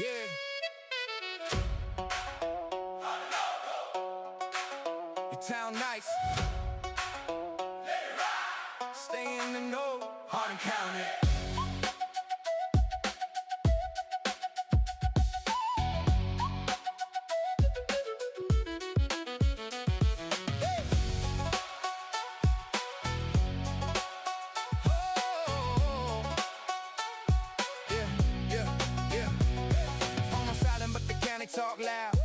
Yeah. Your town nice. Stay in the know. Hardin County. Talk loud.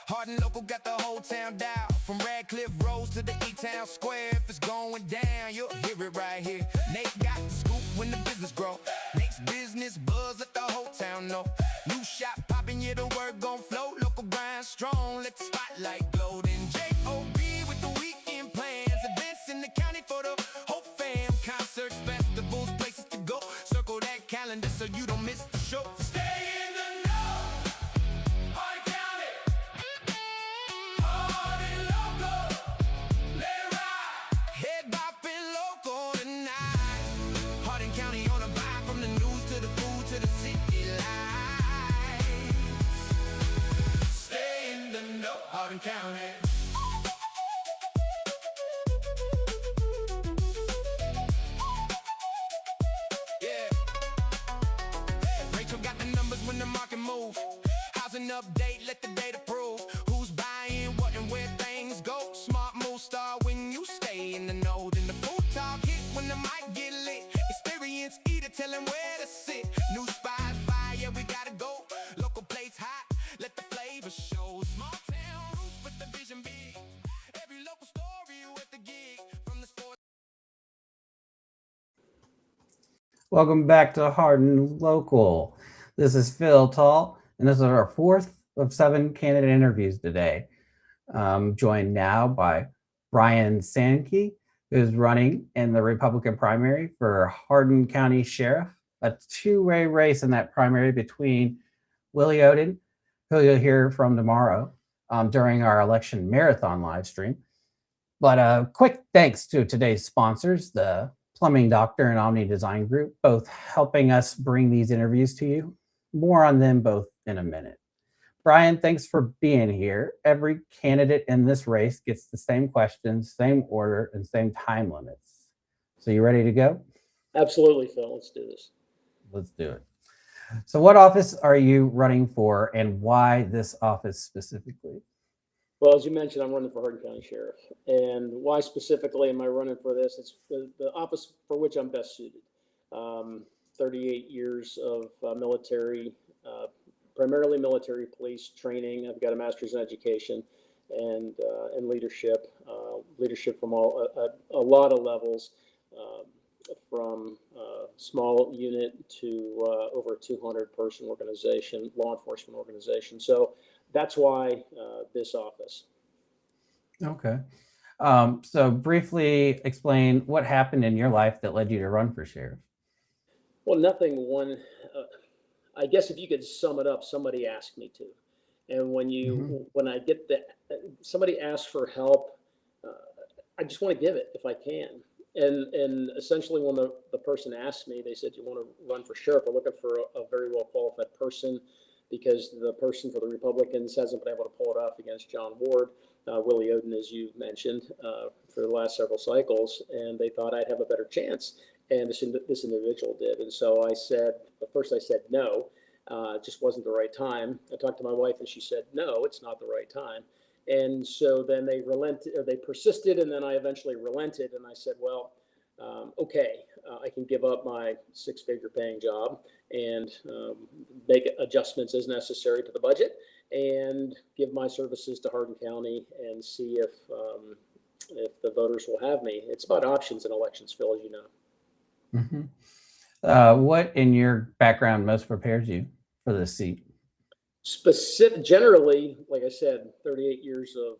Hardin Local got the whole town down. From Radcliffe Rose to the E-Town Square. If it's going down, you'll hear it right here. Nate got the scoop when the business grow. Nate's business buzz, let the whole town know. New shop popping, yeah, the word gon' flow. Local grind strong, let the spotlight glow. Then J.O.B. with the weekend plans. Events in the county for the whole fam. Concerts, festivals, places to go. Circle that calendar so you don't miss the show. Stay in the Hardin County. Yeah. Rachel got the numbers when the market move. Housing update, let the data prove who's buying what and where things go. Smart move start when you stay in the know. Then the food talk hit when the mic get lit. Experience eater tell him where to sit. New spot fire, yeah, we gotta go. Local plates hot, let the flavor show. Small big. Every local story with the gig from the sport. Welcome back to Hardin Local. This is Phil Tall, and this is our 4th of 7 candidate interviews today. Joined now by Brian Sankey, who's running in the Republican primary for Hardin County Sheriff, a two-way race in that primary between Willie Oden, who you'll hear from tomorrow, during our election marathon live stream. But quick thanks to today's sponsors, the Plumbing Doctor and Omni Design Group, both helping us bring these interviews to you. More on them both in a minute. Brian, thanks for being here. Every candidate in this race gets the same questions, same order, and same time limits. So you ready to go? Absolutely, Phil. Let's do this. Let's do it. So what office are you running for, and why this office specifically? Well, as you mentioned, I'm running for Hardin County Sheriff. And why specifically am I running for this? It's the office for which I'm best suited. 38 years of military, primarily military police training. I've got a master's in education and in leadership, leadership from a lot of levels. From small unit to over a 200-person organization, law enforcement organization. So that's why this office. Okay. So briefly explain what happened in your life that led you to run for sheriff. Well, nothing one. I guess if you could sum it up, somebody asked me to. And when I get that, somebody asks for help, I just want to give it if I can. And essentially when the person asked me, they said, you want to run for sheriff? We're looking for a very well qualified person because the person for the Republicans hasn't been able to pull it off against John Ward, Willie Oden, as you mentioned, for the last several cycles. And they thought I'd have a better chance. And this individual did. And so I said, at first I said no, it just wasn't the right time. I talked to my wife and she said, no, it's not the right time. And so then they relented, or they persisted, and then I eventually relented, and I said, well, okay, I can give up my 6-figure paying job and make adjustments as necessary to the budget and give my services to Hardin County and see if the voters will have me. It's about options in elections, Phil, as you know. Mm-hmm. What in your background most prepares you for this seat? Generally, like I said, 38 years of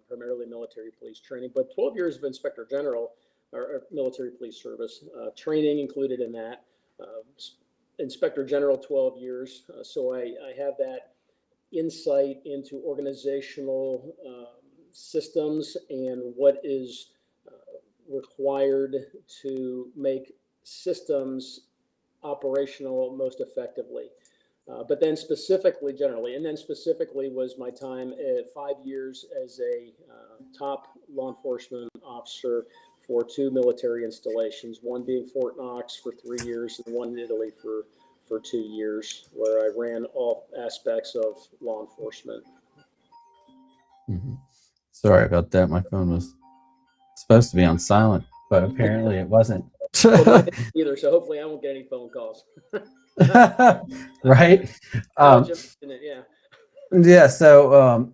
primarily military police training, but 12 years of inspector general or military police service training included in that. Inspector general, 12 years. So I have that insight into organizational systems and what is required to make systems operational most effectively. But then specifically, generally, and then specifically was my time at 5 years as a top law enforcement officer for 2 military installations, one being Fort Knox for 3 years and one in Italy for 2 years, where I ran all aspects of law enforcement. Mhm. Sorry about that. My phone was supposed to be on silent, but apparently it wasn't. Well, mine isn't either, so hopefully I won't get any phone calls. Right? Now that you mention it, yeah. Yeah. So,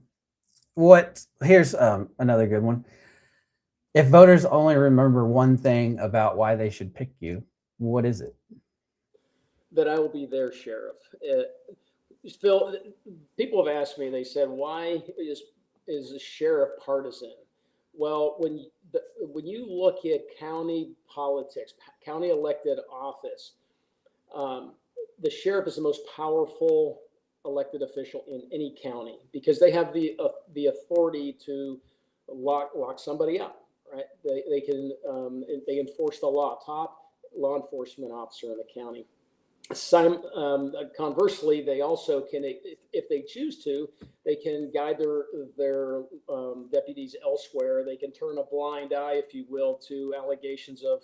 here's another good one. If voters only remember one thing about why they should pick you, what is it? That I will be their sheriff. Phil, people have asked me, they said, why is the sheriff partisan? Well, when you look at county politics, county elected office, the sheriff is the most powerful elected official in any county because they have the authority to lock somebody up, right? They can they enforce the law. Top law enforcement officer in the county. Conversely, they also can, if they choose to, they can guide their deputies elsewhere. They can turn a blind eye, if you will, to allegations of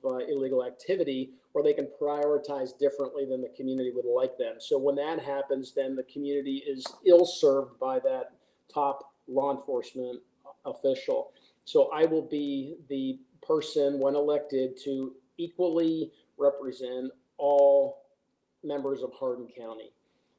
illegal activity, or they can prioritize differently than the community would like them. So when that happens, then the community is ill-served by that top law enforcement official. So I will be the person, when elected, to equally represent all members of Hardin County.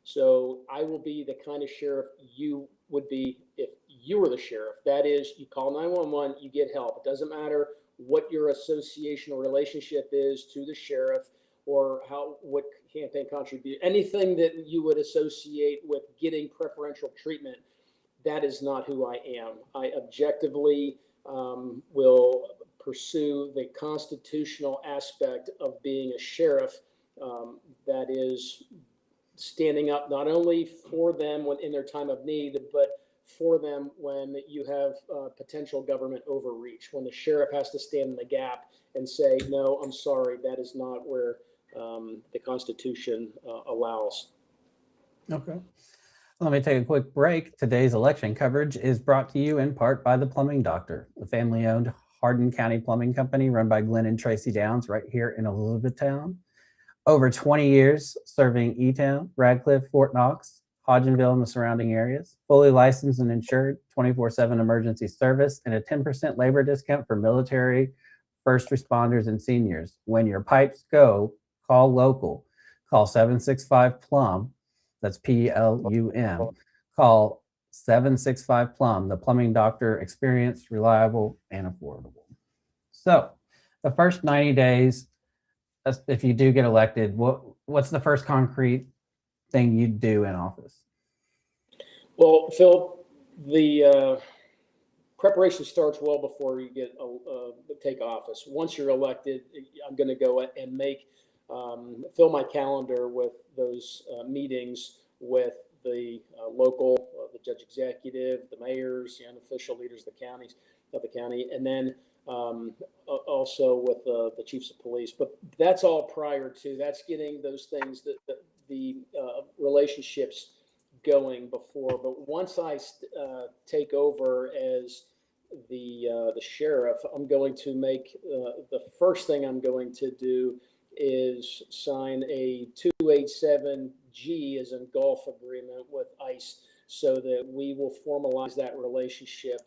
So I will be the kind of sheriff you would be if you were the sheriff. That is, you call 911, you get help. It doesn't matter what your association or relationship is to the sheriff or what campaign contribute, anything that you would associate with getting preferential treatment. That is not who I am. I objectively will pursue the constitutional aspect of being a sheriff, that is standing up not only for them when in their time of need, but for them when you have potential government overreach, when the sheriff has to stand in the gap and say, no, I'm sorry, that is not where the Constitution allows. Okay. Let me take a quick break. Today's election coverage is brought to you in part by the Plumbing Doctor, a family-owned Hardin County plumbing company run by Glenn and Tracy Downs right here in Elizabethtown. Over 20 years serving E-Town, Radcliffe, Fort Knox, Hodgenville, and the surrounding areas. Fully licensed and insured, 24/7 emergency service, and a 10% labor discount for military, first responders, and seniors. When your pipes go, call local. Call 765-PLUM. That's PLUM. Call 765-PLUM. The Plumbing Doctor, experienced, reliable, and affordable. So the first 90 days, if you do get elected, what's the first concrete thing you'd do in office? Well, Phil, the preparation starts well before you take office. Once you're elected, I'm going to go and fill my calendar with those meetings with the local, the judge executive, the mayors, the unofficial leaders of the county, and then also with the chiefs of police. But that's all prior to, that's getting those things, the relationships going before. But once I take over as the sheriff, I'm going to make the first thing I'm going to do is sign a 287G as in Gulf agreement with ICE, so that we will formalize that relationship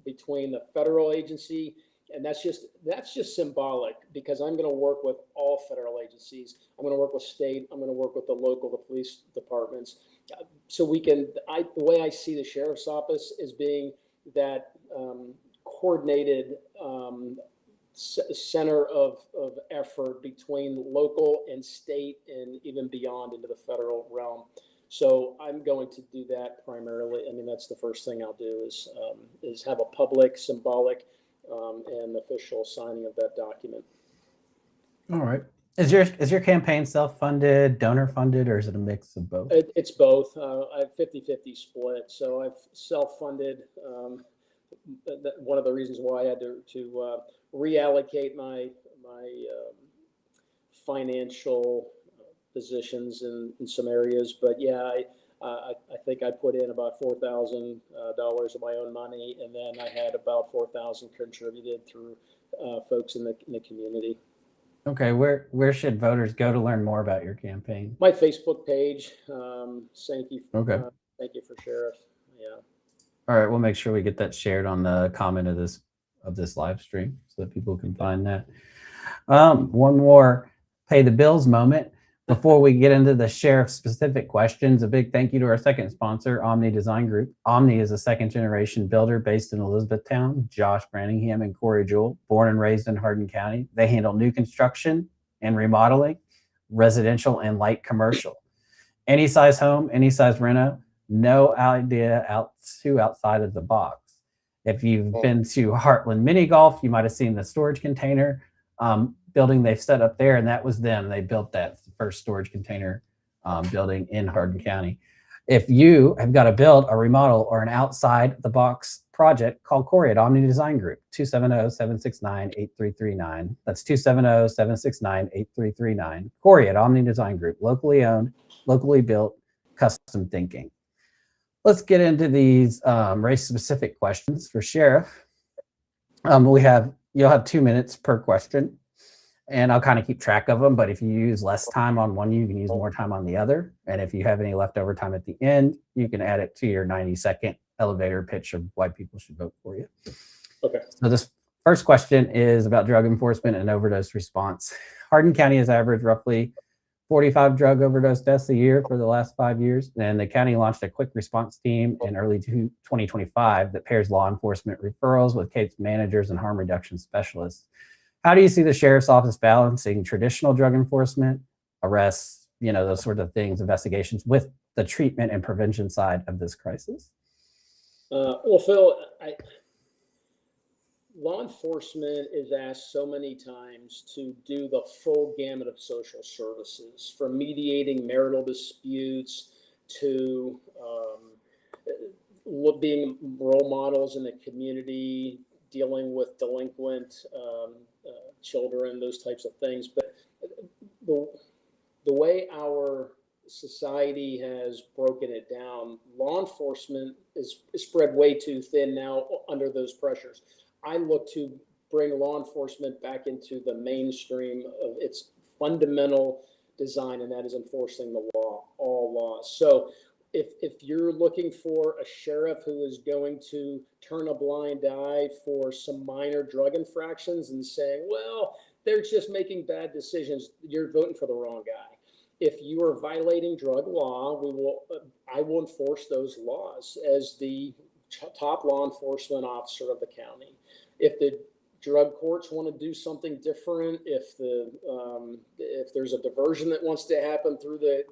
between the federal agency, and that's just symbolic, because I'm going to work with all federal agencies. I'm going to work with state. I'm going to work with the local, the police departments, so we can. The way I see the sheriff's office is being that coordinated center of effort between local and state and even beyond into the federal realm. So I'm going to do that primarily. I mean, that's the first thing I'll do is have a public, symbolic, and official signing of that document. All right. Is your campaign self-funded, donor-funded, or is it a mix of both? It's both. I have 50-50 split. So I've self-funded. One of the reasons why I had to reallocate my financial positions in some areas. But yeah, I think I put in about $4,000 of my own money, and then I had about 4,000 contributed through folks in the community. Okay, where should voters go to learn more about your campaign? My Facebook page, Sankey, Okay. Sankey for Sheriff. Yeah. All right, we'll make sure we get that shared on the comment of this live stream so that people can find that. One more pay the bills moment. Before we get into the sheriff specific questions, a big thank you to our second sponsor, Omni Design Group. Omni is a second generation builder based in Elizabethtown. Josh Branningham and Corey Jewell, born and raised in Hardin County. They handle new construction and remodeling, residential and light commercial. Any size home, any size reno, no idea outside of the box. If you've been to Heartland Mini Golf, you might have seen the storage container building they've set up there, and that was them. They built that first storage container building in Hardin County. If you have got to build a remodel or an outside the box project, call Corey at Omni Design Group, 270-769-8339. That's 270-769-8339. Corey at Omni Design Group, locally owned, locally built, custom thinking. Let's get into these race-specific questions for Sheriff. You'll have 2 minutes per question, and I'll kind of keep track of them. But if you use less time on one, you can use more time on the other. And if you have any leftover time at the end, you can add it to your 90-second elevator pitch of why people should vote for you. Okay. So this first question is about drug enforcement and overdose response. Hardin County has averaged roughly 45 drug overdose deaths a year for the last 5 years. And the county launched a quick response team in early 2025 that pairs law enforcement referrals with case managers and harm reduction specialists. How do you see the sheriff's office balancing traditional drug enforcement, arrests, those sort of things, investigations, with the treatment and prevention side of this crisis? Well, Phil, law enforcement is asked so many times to do the full gamut of social services, from mediating marital disputes to being role models in the community, dealing with delinquent children, those types of things. But the way our society has broken it down, law enforcement is spread way too thin now under those pressures. I look to bring law enforcement back into the mainstream of its fundamental design, and that is enforcing the law, all laws. So if you're looking for a sheriff who is going to turn a blind eye for some minor drug infractions and saying, well, they're just making bad decisions, you're voting for the wrong guy. If you are violating drug law, I will enforce those laws as the top law enforcement officer of the county. If the drug courts want to do something different, if there's a diversion that wants to happen through the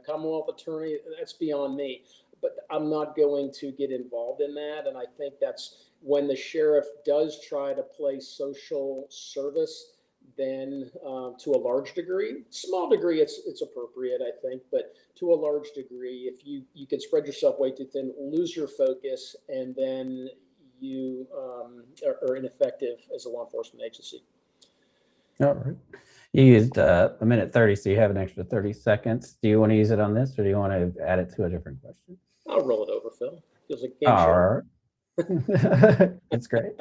Commonwealth attorney, that's beyond me. But I'm not going to get involved in that. And I think that's when the sheriff does try to play social service, then to a large degree, small degree, it's appropriate, I think, but to a large degree, if you can spread yourself way too thin, lose your focus, and then you are ineffective as a law enforcement agency. All right. You used a minute 30, so you have an extra 30 seconds. Do you want to use it on this, or do you want to add it to a different question? I'll roll it over, Phil. Feels like a game All show. right. That's great.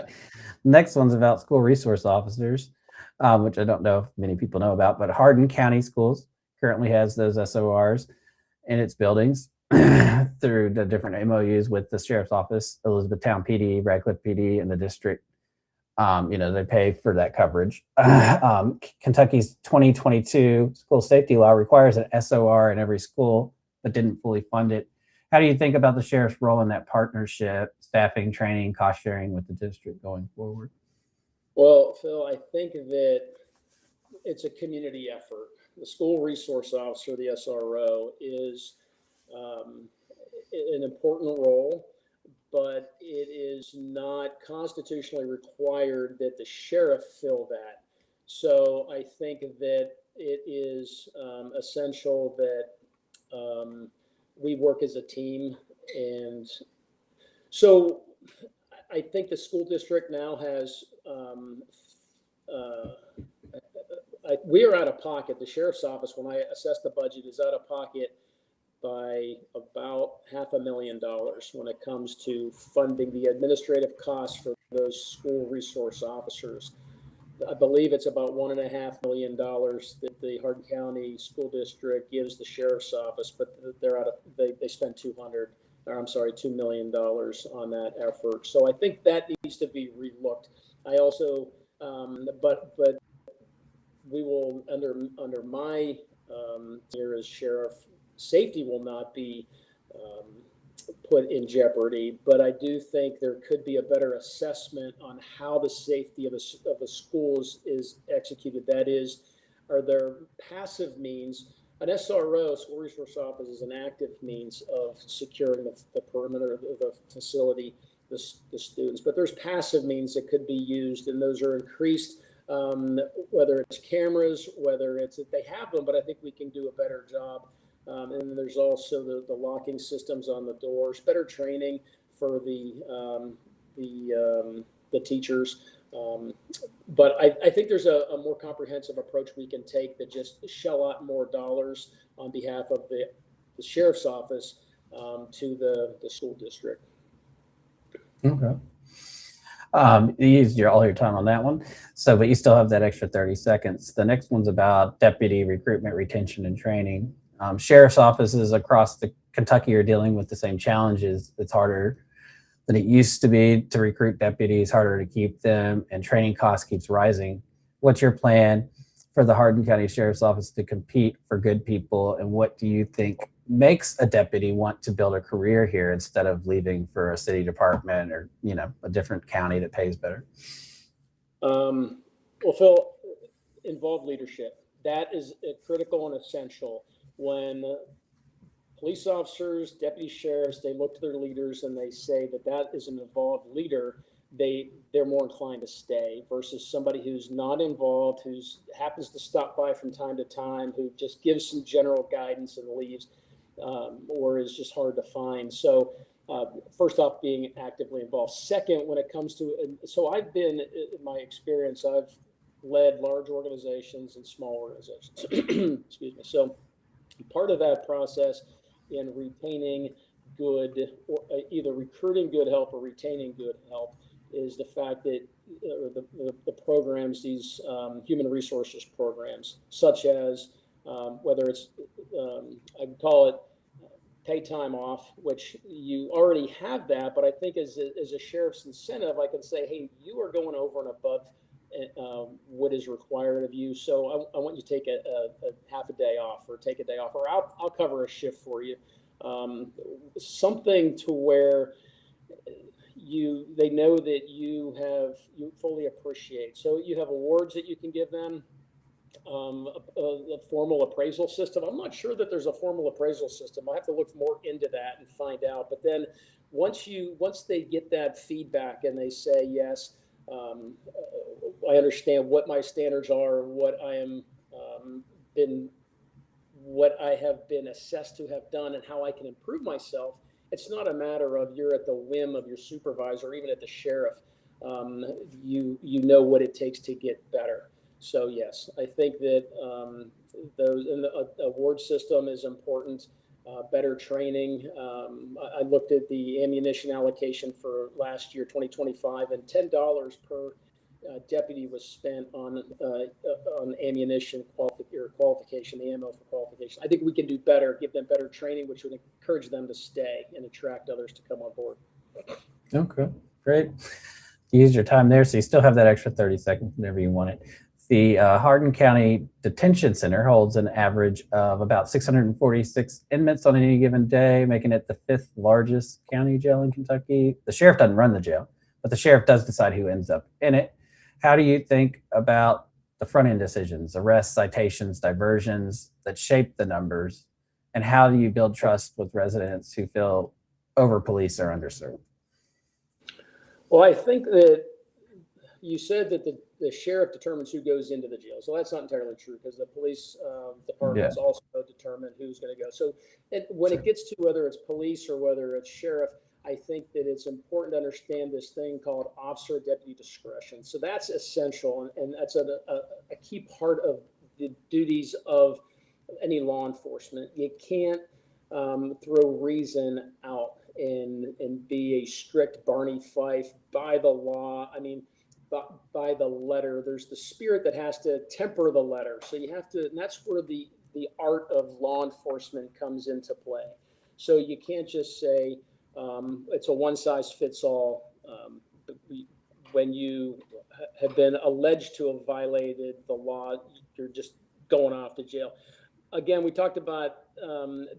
Next one's about school resource officers, which I don't know if many people know about, but Hardin County Schools currently has those SORs in its buildings through the different MOUs with the Sheriff's Office, Elizabethtown PD, Radcliffe PD, and the district. They pay for that coverage. Kentucky's 2022 school safety law requires an SOR in every school, but didn't fully fund it. How do you think about the sheriff's role in that partnership, staffing, training, cost sharing with the district going forward? Well, Phil, I think that it's a community effort. The school resource officer, the SRO, is an important role, but it is not constitutionally required that the sheriff fill that. So I think that it is essential that we work as a team. And so I think the school district now has we are out of pocket. The sheriff's office, when I assess the budget, is out of pocket by about $500,000 when it comes to funding the administrative costs for those school resource officers. I believe it's about $1.5 million that the Hardin County School District gives the sheriff's office, but they're out of, they spend $2 million on that effort. So I think that needs to be relooked. I also, but we will, under my year as sheriff, safety will not be put in jeopardy, but I do think there could be a better assessment on how the safety of the schools is executed. That is, are there passive means? An SRO, school resource office, is an active means of securing the perimeter of the facility, the students, but there's passive means that could be used, and those are increased, whether it's cameras, whether it's that they have them, but I think we can do a better job. And there's also the locking systems on the doors, better training for the teachers. But I think there's a more comprehensive approach we can take that just shell out more dollars on behalf of the sheriff's office to the school district. Okay. You used all your time on that one. So, but you still have that extra 30 seconds. The next one's about deputy recruitment, retention, and training. Sheriff's offices across the Kentucky are dealing with the same challenges. It's harder than it used to be to recruit deputies, harder to keep them, and training costs keeps rising. What's your plan for the Hardin County Sheriff's Office to compete for good people, and what do you think makes a deputy want to build a career here instead of leaving for a city department or, you know, a different county that pays better? Well, Phil, involved leadership. That is critical and essential. When police officers, deputy sheriffs, they look to their leaders and they say that is an involved leader, they're more inclined to stay versus somebody who's not involved, who happens to stop by from time to time, who just gives some general guidance and leaves, or is just hard to find. So first off, being actively involved. Second, when it comes to, so I've been, in my experience, I've led large organizations and small organizations. Excuse me. So part of that process in retaining good, or either recruiting good help or retaining good help, is the fact that the programs, these human resources programs, such as whether it's, I would call it paid time off, which you already have that, but I think as a sheriff's incentive, I can say, hey, you are going over and above what is required of you. So I want you to take a half a day off, or take a day off, or I'll cover a shift for you. Something to where they know that you fully appreciate. So you have awards that you can give them, a formal appraisal system. I'm not sure that there's a formal appraisal system. I have to look more into that and find out. But then once they get that feedback and they say, yes, I understand what my standards are, what I have been assessed to have done, and how I can improve myself. It's not a matter of you're at the whim of your supervisor, or even at the sheriff. You know what it takes to get better. So yes, I think that those, and the award system is important. Better training. I looked at the ammunition allocation for last year, 2025, and $10 per deputy was spent on ammunition qualification, the ammo for qualification. I think we can do better, give them better training, which would encourage them to stay and attract others to come on board. Okay, great. You used your time there, so you still have that extra 30 seconds whenever you want it. The Hardin County Detention Center holds an average of about 646 inmates on any given day, making it the 5th largest county jail in Kentucky. The sheriff doesn't run the jail, but the sheriff does decide who ends up in it. How do you think about the front end decisions, arrests, citations, diversions that shape the numbers? And how do you build trust with residents who feel over-policed or underserved? Well, I think that you said that the sheriff determines who goes into the jail. So that's not entirely true, because the police departments also determine who's going to go. So when it gets to whether it's police or whether it's sheriff, I think that it's important to understand this thing called officer deputy discretion. So that's essential, and that's a key part of the duties of any law enforcement. You can't throw reason out and be a strict Barney Fife by the law. I mean, by the letter. There's the spirit that has to temper the letter. So you have to, and that's where the art of law enforcement comes into play. So you can't just say it's a one size fits all. When you have been alleged to have violated the law, you're just going off to jail. Again, we talked about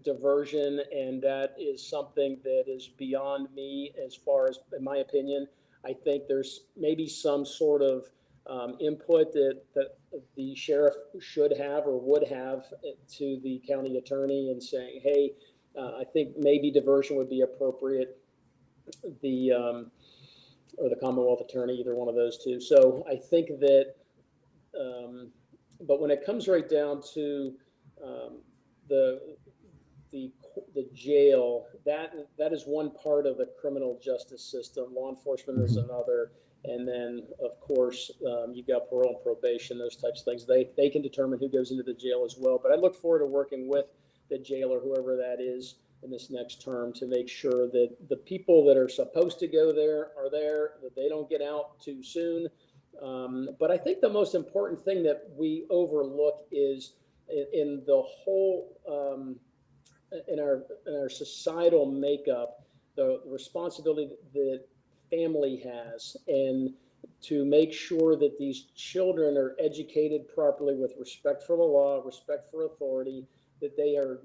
diversion, and that is something that is beyond me as far as, in my opinion. I think there's maybe some sort of input that the sheriff should have or would have to the county attorney and saying, hey, I think maybe diversion would be appropriate. Or the Commonwealth attorney, either one of those two. So I think that, but when it comes right down to the jail, that is one part of the criminal justice system. Law enforcement is another, and then of course you've got parole and probation, those types of things. They can determine who goes into the jail as well. But I look forward to working with the jailer, whoever that is, in this next term to make sure that the people that are supposed to go there are there, that they don't get out too soon. But I think the most important thing that we overlook is in the whole, in our societal makeup, the responsibility that family has, and to make sure that these children are educated properly with respect for the law, respect for authority, that they are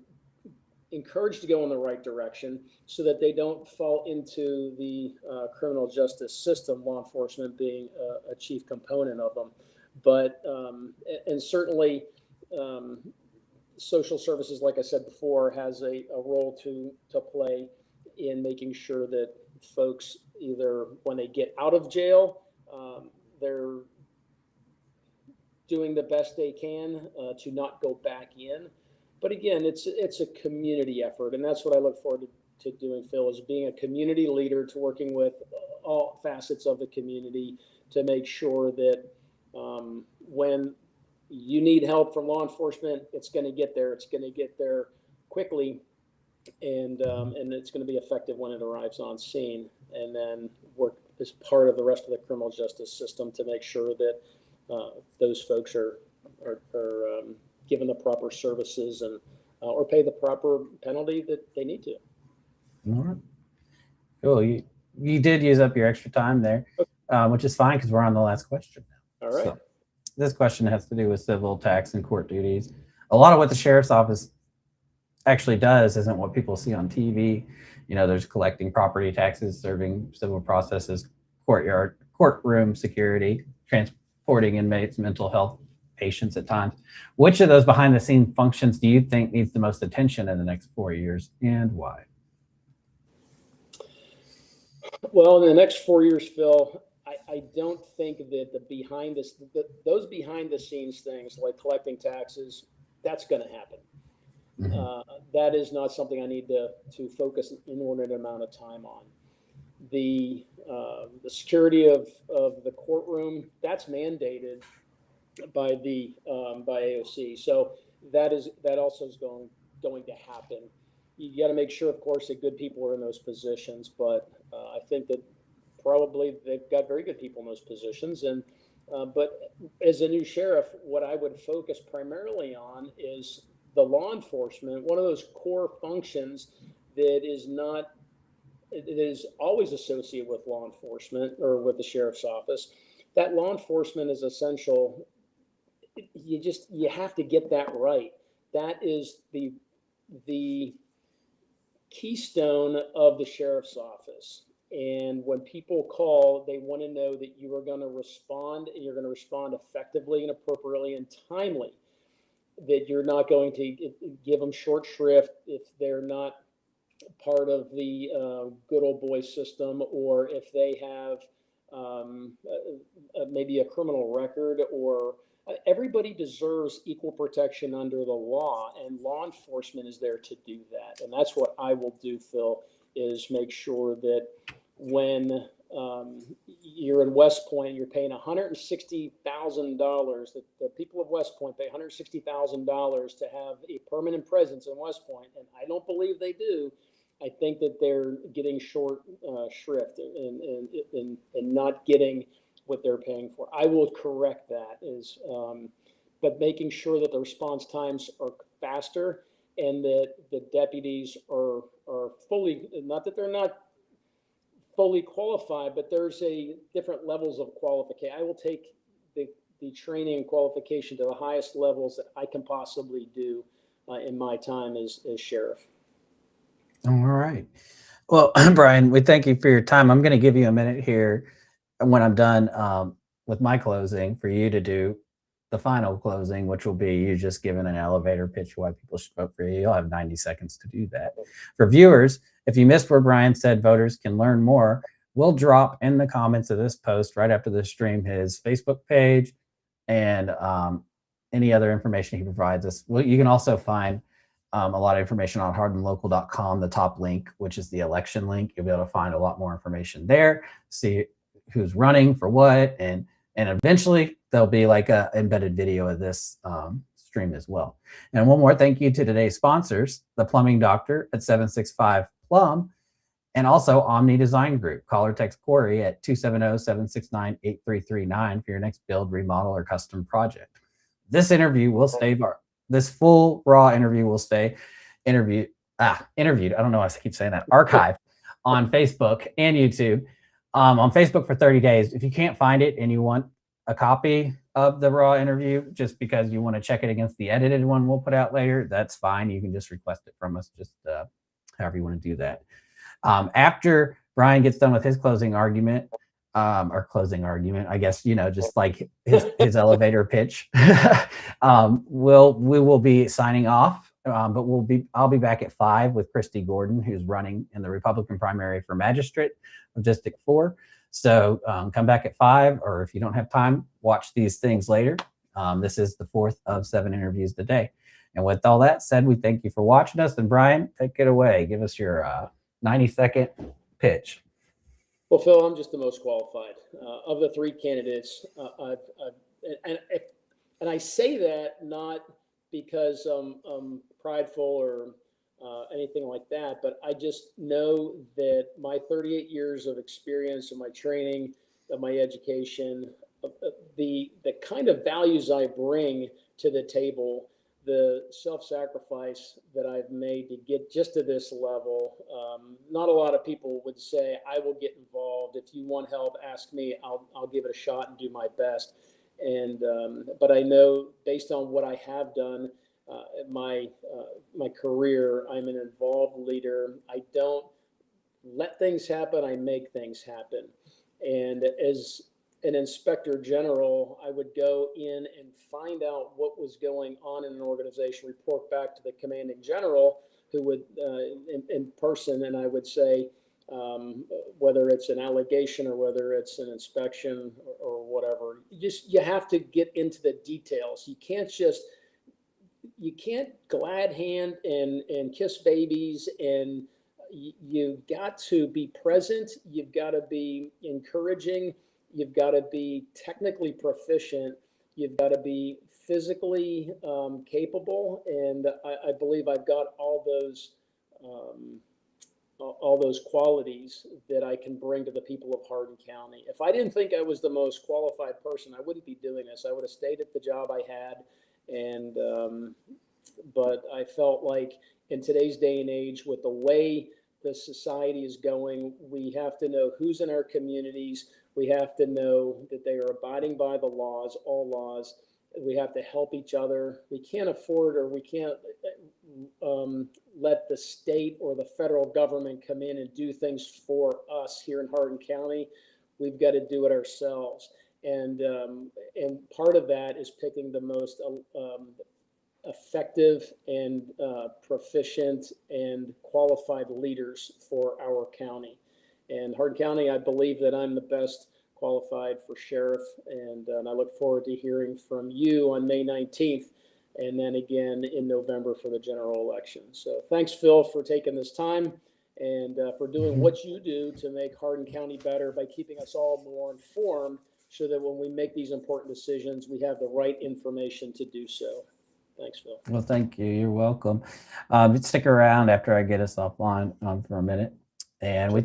encouraged to go in the right direction so that they don't fall into the criminal justice system, law enforcement being a chief component of them. But, and certainly social services, like I said before, has a role to play in making sure that folks, either when they get out of jail, they're doing the best they can to not go back in. But again, it's a community effort, and that's what I look forward to doing, Phil, is being a community leader, to working with all facets of the community to make sure that when you need help from law enforcement, it's going to get there. It's going to get there quickly, and it's going to be effective when it arrives on scene, and then work as part of the rest of the criminal justice system to make sure that those folks are given the proper services and or pay the proper penalty that they need to. All right. Cool. You did use up your extra time there, which is fine because we're on the last question now. All right. So this question has to do with civil, tax, and court duties. A lot of what the sheriff's office actually does isn't what people see on TV. You know, there's collecting property taxes, serving civil processes, courtroom security, transporting inmates, mental health patients at times. Which of those behind the scene functions do you think needs the most attention in the next 4 years, and why? Well, in the next 4 years, Phil, I don't think that those behind the scenes things like collecting taxes, that's going to happen. That is not something I need to focus an inordinate amount of time on. The security of the courtroom, that's mandated by AOC. So that also is going to happen. You got to make sure, of course, that good people are in those positions, but I think that probably they've got very good people in those positions. And but as a new sheriff, what I would focus primarily on is the law enforcement, one of those core functions that is always associated with law enforcement or with the sheriff's office. That law enforcement is essential. You have to get that right. That is the keystone of the sheriff's office. And when people call, they want to know that you are going to respond, and you're going to respond effectively and appropriately and timely. That you're not going to give them short shrift if they're not part of the good old boy system, or if they have maybe a criminal record, or everybody deserves equal protection under the law, and law enforcement is there to do that. And that's what I will do, Phil, is make sure that when you're in West Point, you're paying $160,000. The people of West Point pay $160,000 to have a permanent presence in West Point, and I don't believe they do. I think that they're getting short shrift and not getting what they're paying for. I will correct that, but making sure that the response times are faster and that the deputies are fully, not that they're not fully qualified, but there's a different levels of qualification. I will take the training and qualification to the highest levels that I can possibly do in my time as sheriff. All right. Well, Brian, we thank you for your time. I'm going to give you a minute here when I'm done with my closing for you to do the final closing, which will be you just giving an elevator pitch why people should vote for you. You'll have 90 seconds to do that. For viewers, if you missed where Brian said voters can learn more, we'll drop in the comments of this post right after the stream his Facebook page and any other information he provides us. Well, you can also find a lot of information on hardinlocal.com, the top link, which is the election link. You'll be able to find a lot more information there, see who's running for what, and eventually there'll be like a embedded video of this stream as well. And one more thank you to today's sponsors, the Plumbing Doctor at 765 Plum, and also Omni Design Group. Call or text Corey at 270-769-8339 for your next build, remodel, or custom project. This interview will stay, this full raw interview will stay interviewed. I don't know why I keep saying that. Archived on Facebook and YouTube. On Facebook for 30 days. If you can't find it and you want a copy of the raw interview just because you want to check it against the edited one we'll put out later, that's fine. You can just request it from us, just however you want to do that. After Brian gets done with his closing argument, I guess, just like his elevator pitch, we will be signing off, but I'll be back at 5 with Christy Gordon, who's running in the Republican primary for magistrate of District 4. So come back at 5, or if you don't have time, watch these things later. This is the 4th of 7 interviews today. And with all that said, we thank you for watching us. And Brian, take it away. Give us your 90-second pitch. Well, Phil, I'm just the most qualified of the 3 candidates. And I say that not because I'm prideful or anything like that, but I just know that my 38 years of experience and my training, of my education, the kind of values I bring to the table, the self-sacrifice that I've made to get just to this level. Not a lot of people would say, I will get involved. If you want help, ask me. I'll give it a shot and do my best. And but I know based on what I have done, my career, I'm an involved leader. I don't let things happen. I make things happen. And as an inspector general, I would go in and find out what was going on in an organization, report back to the commanding general, who would in person, and I would say, whether it's an allegation or whether it's an inspection or whatever, you have to get into the details. You can't glad hand and kiss babies, and you've got to be present. You've got to be encouraging. You've got to be technically proficient. You've got to be physically capable, and I believe I've got all those qualities that I can bring to the people of Hardin County. If I didn't think I was the most qualified person, I wouldn't be doing this. I would have stayed at the job I had, and but I felt like in today's day and age, with the way the society is going, we have to know who's in our communities. We have to know that they are abiding by the laws, all laws. We have to help each other. We can't afford, or we can't let the state or the federal government come in and do things for us here in Hardin County. We've got to do it ourselves. And part of that is picking the most effective and proficient and qualified leaders for our county. And Hardin County, I believe that I'm the best qualified for sheriff, and I look forward to hearing from you on May 19th, and then again in November for the general election. So thanks, Phil, for taking this time, and for doing what you do to make Hardin County better by keeping us all more informed, so that when we make these important decisions, we have the right information to do so. Thanks, Phil. Well, thank you. You're welcome. Stick around after I get us offline for a minute. And we